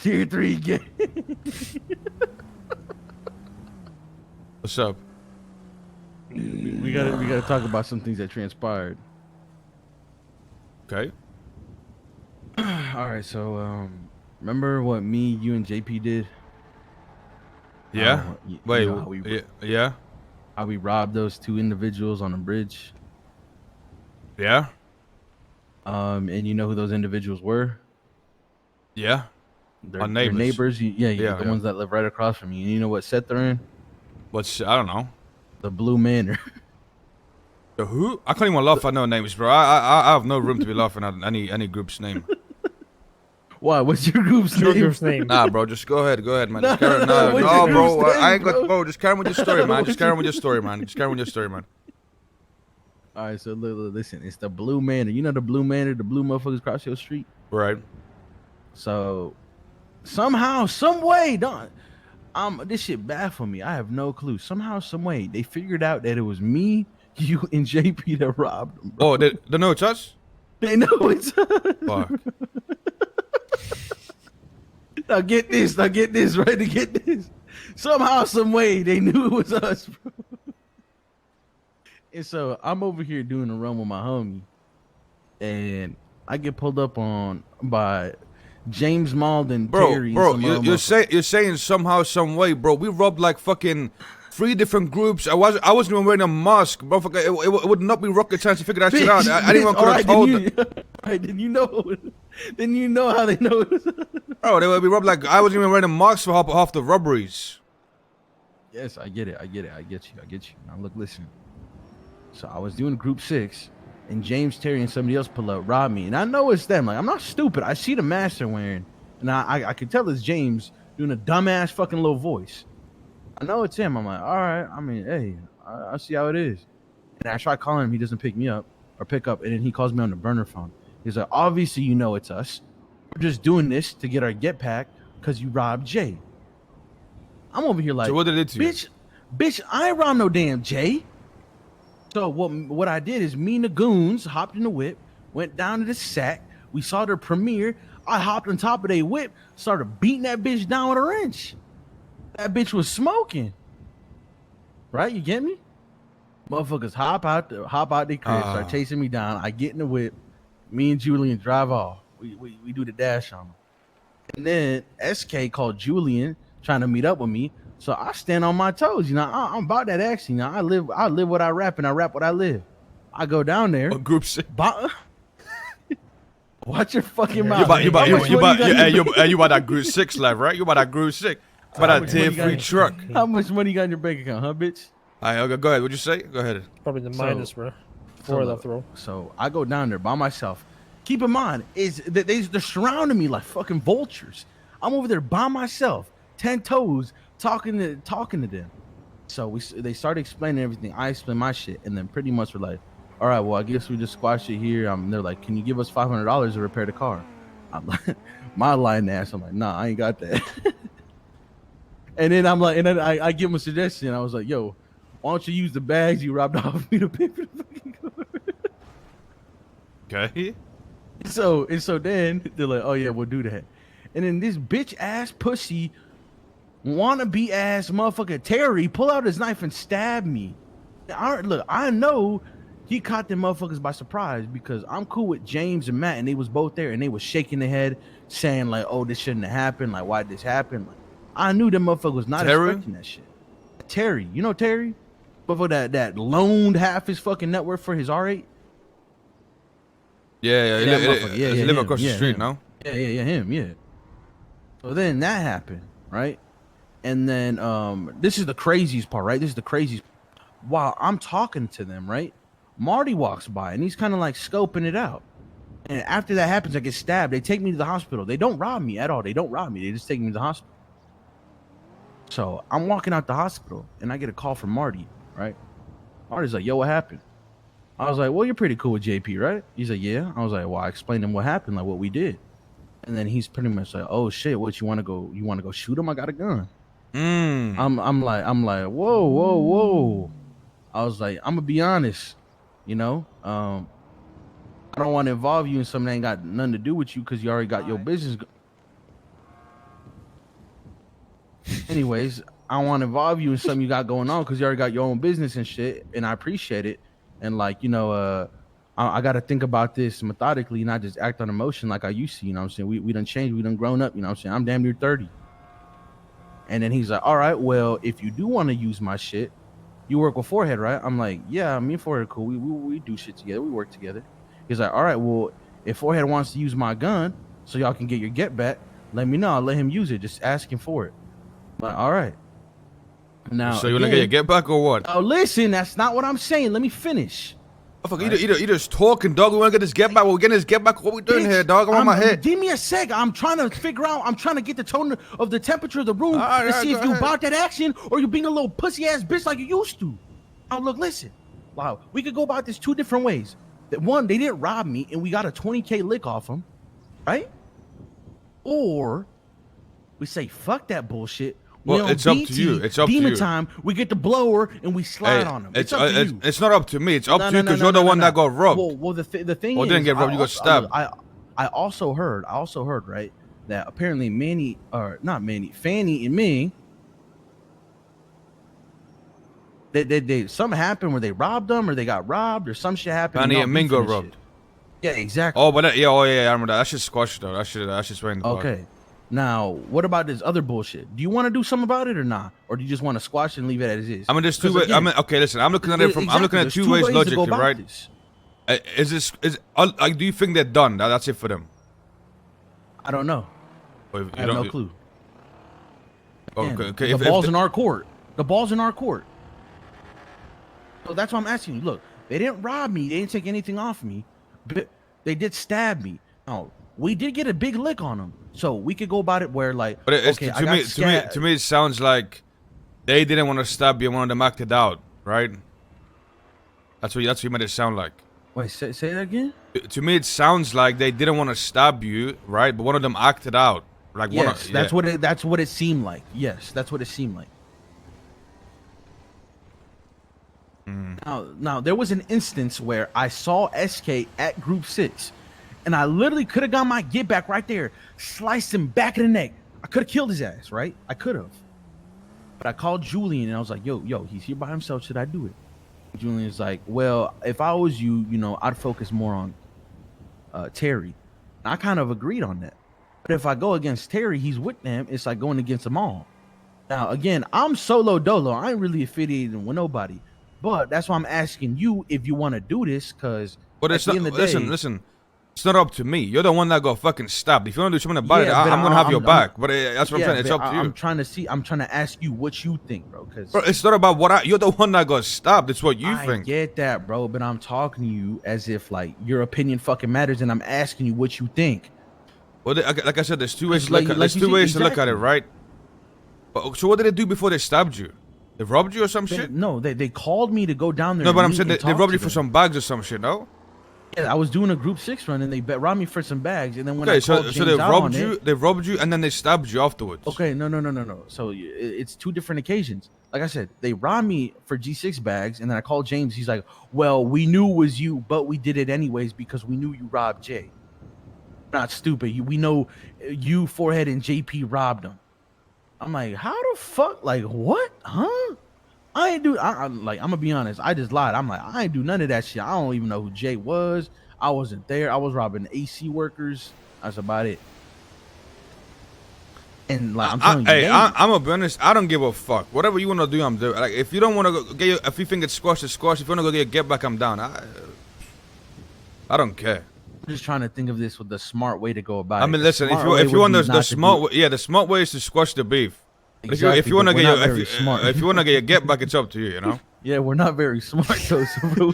Tier 3 gang. What's up? We gotta talk about some things that transpired. Okay. All right, so remember what me, you, and JP did? Yeah. You Wait. know how we Yeah. how we robbed those two individuals on a bridge. Yeah. And you know who those individuals were? Yeah. Our They're neighbors. neighbors. Yeah. The Yeah. ones that live right across from you. And you know what set they're in? I don't know. The Blue Manor. The who? I can't even laugh at no names, bro. I have no room to be laughing at any group's name. Why? What's your group's Your name? group's name. Nah, bro. Just go ahead, man. No, Just carry on. no, what's No, your bro. group's I name, ain't got. bro? Bro, just carry on with your story, man. Just carry on with your story, man. Just carry on with your story, man. All right, so listen. It's the Blue Manor. You know the Blue Manor, the blue motherfuckers across your street. Right. So somehow, some way, this shit bad for me. I have no clue. Somehow, some way, they figured out that it was me, you, and JP that robbed them. Bro. Oh, they know it's us? They know it's us. Fuck. Now get this, right? To get this. Somehow, some way, they knew it was us, bro. And so I'm over here doing a run with my homie, and I get pulled up on by James Malden, Terry, Bro, and you're saying somehow, some way, bro. We robbed like fucking 3 different groups. I wasn't even wearing a mask, bro. It would not be rocket science to figure that shit out. Anyone could have told them. Right, then you know. Then you know how they know it was. Bro, we robbed like I wasn't even wearing a mask for half the robberies. Yes, I get it. I get you. Now look, listen. So I was doing group 6, and James, Terry, and somebody else pull up, rob me, and I know it's them. Like, I'm not stupid. I see the mask they're wearing, and I can tell it's James doing a dumbass fucking little voice. I know it's him. I'm like, all right. I mean, hey, I see how it is. And I try calling him. He doesn't pick up, and then he calls me on the burner phone. He's like, obviously, you know it's us. We're just doing this to get our get pack because you robbed Jay. I'm over here like, So what did it do? Bitch, I ain't robbed no damn Jay. So what I did is me and the goons hopped in the whip, went down to the sack. We saw their premiere. I hopped on top of their whip, started beating that bitch down with a wrench. That bitch was smoking. Right? You get me? Motherfuckers hop out their crib, start chasing me down. I get in the whip. Me and Julian drive off. We do the dash on them. And then SK called Julian trying to meet up with me. So I stand on my toes. You know, I'm about that action. You know, I live what I rap, and I rap what I live. I go down there. What group 6? Watch your fucking mouth. You about that group 6 life, right? You about that group 6. About that tier 3 truck. How much money you got in your bank account, huh, bitch? Alright, okay, go ahead. What'd you say? Go ahead. Probably the minus, bro. 4 left row. So I go down there by myself. Keep in mind, they're surrounding me like fucking vultures. I'm over there by myself, 10 toes, talking to them. So they started explaining everything. I explained my shit, and then pretty much we're like, all right, well, I guess we just squash it here. They're like, can you give us $500 to repair the car? I'm like, my lying ass. I'm like, nah, I ain't got that. And then I give them a suggestion. I was like, yo, why don't you use the bags you robbed off me to pay for the fucking car? Okay. So then they're like, oh yeah, we'll do that. And then this bitch ass pussy wannabe ass motherfucker Terry pull out his knife and stab me. I know he caught them motherfuckers by surprise because I'm cool with James and Matt, and they was both there, and they was shaking their head saying like, oh, this shouldn't have happened. Like, why'd this happen? Like, I knew them motherfuckers was not expecting that shit. Terry, you know Terry? Before that loaned half his fucking net worth for his R8. Yeah, he live across the street, no? Yeah, him. So then that happened, right? And then this is the craziest part, right? This is the craziest. While I'm talking to them, right? Marty walks by and he's kind of like scoping it out. And after that happens, I get stabbed. They take me to the hospital. They don't rob me at all. They just take me to the hospital. So I'm walking out the hospital and I get a call from Marty, right? Marty's like, yo, what happened? I was like, well, you're pretty cool with JP, right? He's like, yeah. I was like, well, I explained him what happened, like what we did. And then he's pretty much like, oh shit, what you want to go shoot him? I got a gun. I'm like, whoa. I was like, I'm gonna be honest, you know, I don't want to involve you in something that ain't got nothing to do with you because you already got your business. anyways, I want to involve you in something you got going on because you already got your own business and shit, and I appreciate it. And like, I got to think about this methodically, not just act on emotion like I used to. You know what I'm saying? We done changed, we done grown up. You know what I'm saying? I'm damn near 30. And then he's like, all right, well, if you do want to use my shit, you work with Forehead, right? I'm like, yeah, me and Forehead cool. We do shit together. We work together. He's like, all right, well, if Forehead wants to use my gun so y'all can get your get back, let me know. I'll let him use it. Just ask him for it. But all right. Now, so you want to get your get back or what? Oh, listen, that's not what I'm saying. Let me finish. Oh, fuck, you just talking, dog. We want to get this get back. We're getting this get back. What we doing here, dog? I'm on my head. Give me a sec. I'm trying to figure out. I'm trying to get the tone of the temperature of the room to see if you about that action or you being a little pussy ass bitch like you used to. Oh, look, listen. Wow, we could go about this two different ways. That one, they didn't rob me and we got a 20K lick off them, right? Or we say fuck that bullshit. Well, it's up to you. It's up to you. Demon time. We get the blower and we slide on them. It's up to you. It's not up to me. It's up to you because you're the one that got robbed. Well, the thing is, didn't get robbed. You got stabbed. I also heard, right, that apparently Fanny and Ming, they something happened where they robbed them or they got robbed or some shit happened. Fanny and Ming got robbed. Yeah, exactly. Oh, but yeah, I remember that. That shit squashed though. That shit swaying the okay. Park. Now, what about this other bullshit? Do you want to do something about it or not, or do you just want to squash it and leave it as is? I mean, there's two ways. Okay, listen. I'm looking at it from. Exactly. I'm looking at two ways logically, right? Do you think they're done? That's it for them. I don't know. I have no clue. Okay. The ball's in our court. The ball's in our court. So that's why I'm asking you. Look, they didn't rob me. They didn't take anything off me. But they did stab me. Oh, we did get a big lick on them. So we could go about it where like, but to me, it sounds like they didn't want to stab you. One of them acted out, right? That's what you made it sound like. Wait, say that again. To me, it sounds like they didn't want to stab you, right? But one of them acted out. Like yes, that's what it seemed like. Yes, that's what it seemed like. Now there was an instance where I saw SK at Group 6. And I literally could have got my get back right there, sliced him back in the neck. I could have killed his ass, right? I could have. But I called Julian and I was like, yo, he's here by himself. Should I do it? Julian's like, well, if I was you, I'd focus more on Terry. And I kind of agreed on that. But if I go against Terry, he's with them. It's like going against them all. Now, again, I'm solo dolo. I ain't really affiliated with nobody. But that's why I'm asking you if you want to do this, because at the end of the day, listen. It's not up to me. You're the one that got fucking stabbed. If you want to do something about it, I'm gonna have your back. But that's what I'm saying. It's up to you. I'm trying to ask you what you think, bro. Because it's not about you're the one that got stabbed. It's what you think. I get that, bro. But I'm talking to you as if like your opinion fucking matters, and I'm asking you what you think. Well, like I said, there's two ways to look at. There's two ways to look at it, right? So what did they do before they stabbed you? They robbed you or some shit? No, they called me to go down there. No, but I'm saying they robbed you for some bags or some shit. No. Yeah, I was doing a Group 6 run and they robbed me for some bags, and then when so they robbed you and then they stabbed you afterwards. Okay, no. So it's two different occasions. Like I said, they robbed me for G6 bags, and then I called James. He's like, "Well, we knew it was you, but we did it anyways because we knew you robbed Jay. Not stupid. We know you, Forehead, and JP robbed him." I'm like, "How the fuck? Like what? Huh?" I'm gonna be honest. I just lied. I'm like, I ain't do none of that shit. I don't even know who Jay was. I wasn't there. I was robbing AC workers. That's about it. And like, I'm telling you, I'm gonna be honest. I don't give a fuck. Whatever you wanna do, I'm doing. Like, if you don't wanna go get if you think it's squash, it's squash. If you wanna go get back, I'm down. I don't care. I'm just trying to think of this with the smart way to go about it. I mean, listen. If you want the smart, the smart way is to squash the beef. Exactly, if you want to get if you want to get your get back, it's up to you. Yeah, we're not very smart though. So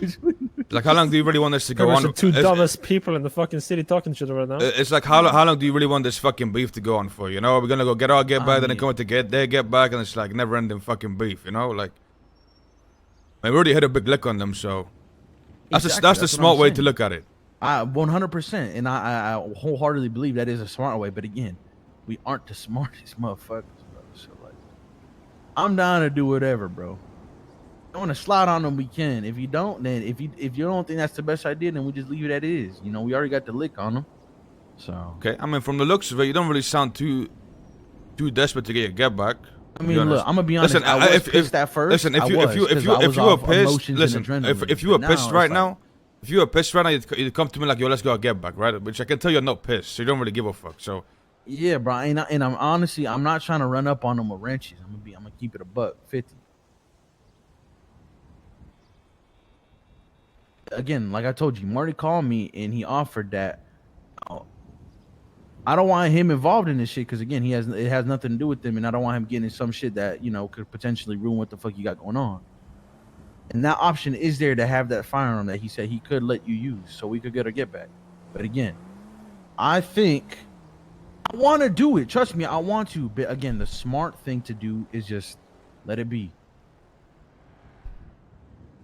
like, how long do you really want this to go on? The two dumbest people in the fucking city talking to each other right now. It's like, how long do you really want this fucking beef to go on for? We're gonna go get our get back, then come to get their get back, and it's like never ending fucking beef. Like, we already had a big lick on them, so that's the smart way to look at it. 100%, and I wholeheartedly believe that is a smart way. But again, we aren't the smartest motherfuckers. So like, I'm down to do whatever, bro. I want to slide on them, we can. If you don't, then if you don't think that's the best idea, then we just leave it as it is. We already got the lick on them. So okay, I mean, from the looks of it, you don't really sound too desperate to get your get back. I mean, look, I'm gonna be honest. Listen, I was pissed at first. Listen, if you were pissed, listen, if you were pissed right now, if you were pissed right now, you'd come to me like, yo, let's go get back, right? Which I can tell you're not pissed, so you don't really give a fuck. So yeah, bro, and I'm honestly, I'm not trying to run up on them with wrenches. I'm gonna keep it a $150. Again, like I told you, Marty called me and he offered that. I don't want him involved in this shit because again, it has nothing to do with him, and I don't want him getting in some shit that could potentially ruin what the fuck you got going on. And that option is there to have that firearm that he said he could let you use, so we could get our get back. But again, I think I want to do it. Trust me, I want to. But again, the smart thing to do is just let it be.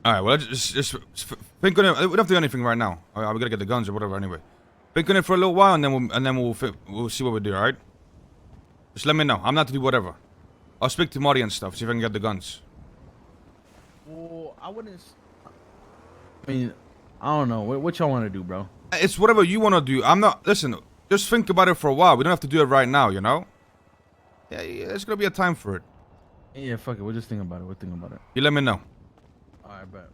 all right, well, just think on it. We don't have to do anything right now. We gotta get the guns or whatever anyway. Think on it for a little while, and then we'll see what we do. All right? Just let me know. I'm not to do whatever. I'll speak to Marty and stuff. See if I can get the guns. Well, I wouldn't. I mean, I don't know. What y'all want to do, bro? It's whatever you want to do. I'm not. Listen, just think about it for a while. We don't have to do it right now. You know? Yeah, there's gonna be a time for it. Yeah, fuck it. We'll just think about it. We'll think about it. You let me know. All right, bet.